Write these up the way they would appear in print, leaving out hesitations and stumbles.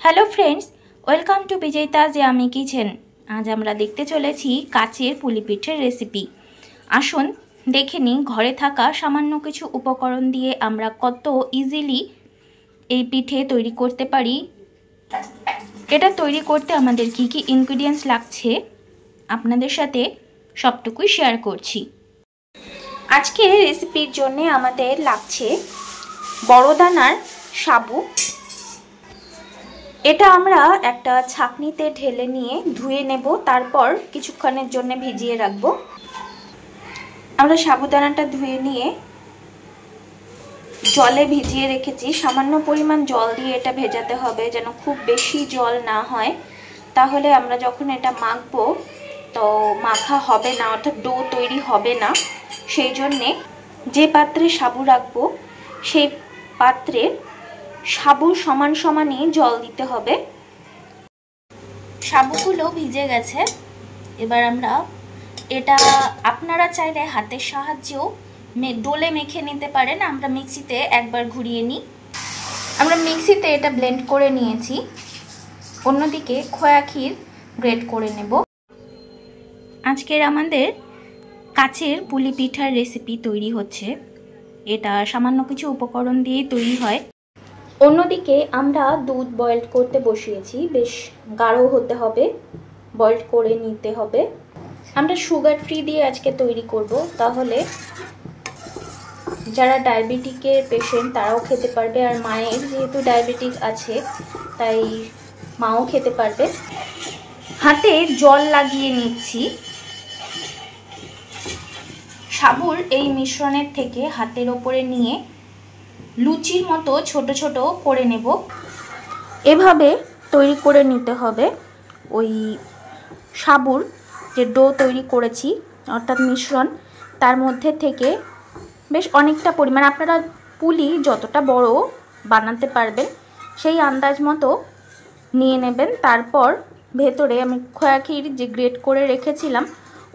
Hello friends, welcome to বিজয়িতাজ Yummy Kitchen. আজ আমরা দেখতে চলেছি কাচের পুলি পিঠের রেসিপি। আসুন দেখে নিই ঘরে থাকা সামান্য কিছু উপকরণ দিয়ে আমরা কত ইজিলি এই পিঠে তৈরি করতে পারি। এটা তৈরি করতে আমাদের কি কি ইনগ্রিডিয়েন্টস লাগছে আপনাদের সাথে সবটুকুই শেয়ার করছি। আজকে রেসিপির জন্য আমাদের লাগছে বড় দানার সাবু। এটা আমরা একটা ছাঁকনিতে ঢেলে নিয়ে ধুয়ে নেব, তারপর কিছুক্ষণের জন্য ভিজিয়ে রাখব। আমরা সাবুদানাটা ধুয়ে নিয়ে জলে ভিজিয়ে রেখেছি। সামান্য পরিমাণ জল দিয়ে এটা ভেজাতে হবে, যেন খুব বেশি জল না হয়, তাহলে আমরা যখন এটা মাখবো তো মাখা হবে না, অর্থাৎ ডো তৈরি হবে না। সেই জন্যে যে পাত্রে সাবু রাখবো সেই পাত্রে সাবুর সমান সমানই জল দিতে হবে। সাবুগুলো ভিজে গেছে। এবার আমরা এটা আপনারা চাইলে হাতের সাহায্যেও ডোলে মেখে নিতে পারেন। আমরা মিক্সিতে একবার ঘুরিয়ে নিই। আমরা মিক্সিতে এটা ব্লেন্ড করে নিয়েছি। অন্যদিকে খোয়া ক্ষীর গ্রেট করে নেব। আজকের আমাদের কাচের পুলি পিঠার রেসিপি তৈরি হচ্ছে। এটা সামান্য কিছু উপকরণ দিয়েই তৈরি হয়। অন্যদিকে আমরা দুধ বয়েল করতে বসিয়েছি। বেশ গাঢ় হতে হবে, বয়েল করে নিতে হবে। আমরা সুগার ফ্রি দিয়ে আজকে তৈরি করব, তাহলে যারা ডায়াবেটিকের পেশেন্ট তারাও খেতে পারবে, আর মায়ের যেহেতু ডায়াবেটিক আছে তাই মাও খেতে পারবে। হাতে জল লাগিয়ে নিচ্ছি। সাবুর এই মিশ্রণের থেকে হাতের ওপরে নিয়ে লুচির মতো ছোট ছোট করে নেব। এভাবে তৈরি করে নিতে হবে। ওই সাবুর যে ডো তৈরি করেছি অর্থাৎ মিশ্রণ, তার মধ্যে থেকে বেশ অনেকটা পরিমাণ, আপনারা পুলি যতটা বড় বানাতে পারবেন সেই আন্দাজ মতো নিয়ে নেবেন। তারপর ভেতরে আমি খোয়া ক্ষীর যে গ্রেট করে রেখেছিলাম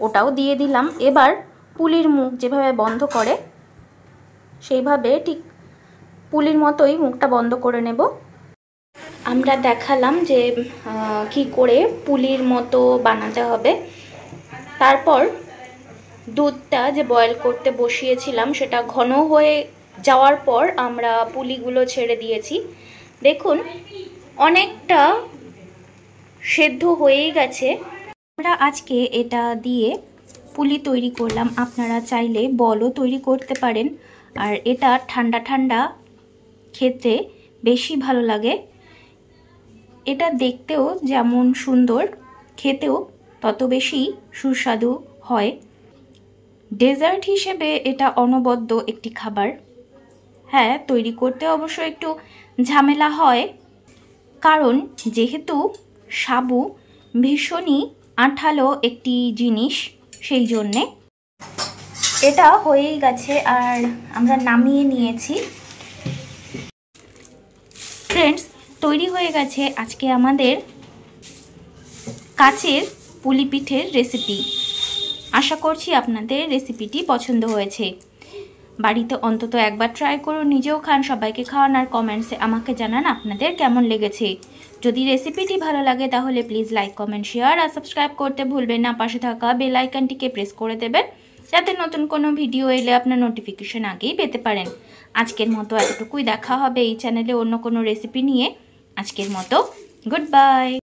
ওটাও দিয়ে দিলাম। এবার পুলির মুখ যেভাবে বন্ধ করে সেইভাবে ঠিক পুলির মতোই মুখটা বন্ধ করে নেব। আমরা দেখালাম যে কি করে পুলির মতো বানাতে হবে। তারপর দুধটা যে বয়েল করতে বসিয়েছিলাম সেটা ঘন হয়ে যাওয়ার পর আমরা পুলিগুলো ছেড়ে দিয়েছি। দেখুন অনেকটা সেদ্ধ হয়েই গেছে। আমরা আজকে এটা দিয়ে পুলি তৈরি করলাম। আপনারা চাইলে বলও তৈরি করতে পারেন, আর এটা ঠান্ডা ঠান্ডা খেতে বেশি ভালো লাগে। এটা দেখতেও যেমন সুন্দর, খেতেও তত বেশি সুস্বাদু হয়। ডেজার্ট হিসেবে এটা অনবদ্য একটি খাবার। হ্যাঁ, তৈরি করতে অবশ্য একটু ঝামেলা হয়, কারণ যেহেতু সাবু ভীষণই আঠালো একটি জিনিস, সেই জন্যে। এটা হয়েই গেছে আর আমরা নামিয়ে নিয়েছি। ফ্রেন্ডস, তৈরি হয়ে গেছে আজকে আমাদের কাচের পুলি পিঠের রেসিপি। আশা করছি আপনাদের রেসিপিটি পছন্দ হয়েছে। বাড়িতে অন্তত একবার ট্রাই করুন, নিজেও খান, সবাইকে খাওয়ান, আর কমেন্টসে আমাকে জানান আপনাদের কেমন লেগেছে। যদি রেসিপিটি ভালো লাগে তাহলে প্লিজ লাইক, কমেন্ট, শেয়ার আর সাবস্ক্রাইব করতে ভুলবেন না। পাশে থাকা বেল আইকনটিকে প্রেস করে দেবেন যাতে নতুন কোনো ভিডিও এলে আপনার নোটিফিকেশন আগেই পেতে পারেন। আজকের মতো এতটুকুই। দেখা হবে এই চ্যানেলে অন্য কোনো রেসিপি নিয়ে। আজকের মতো গুড বাই।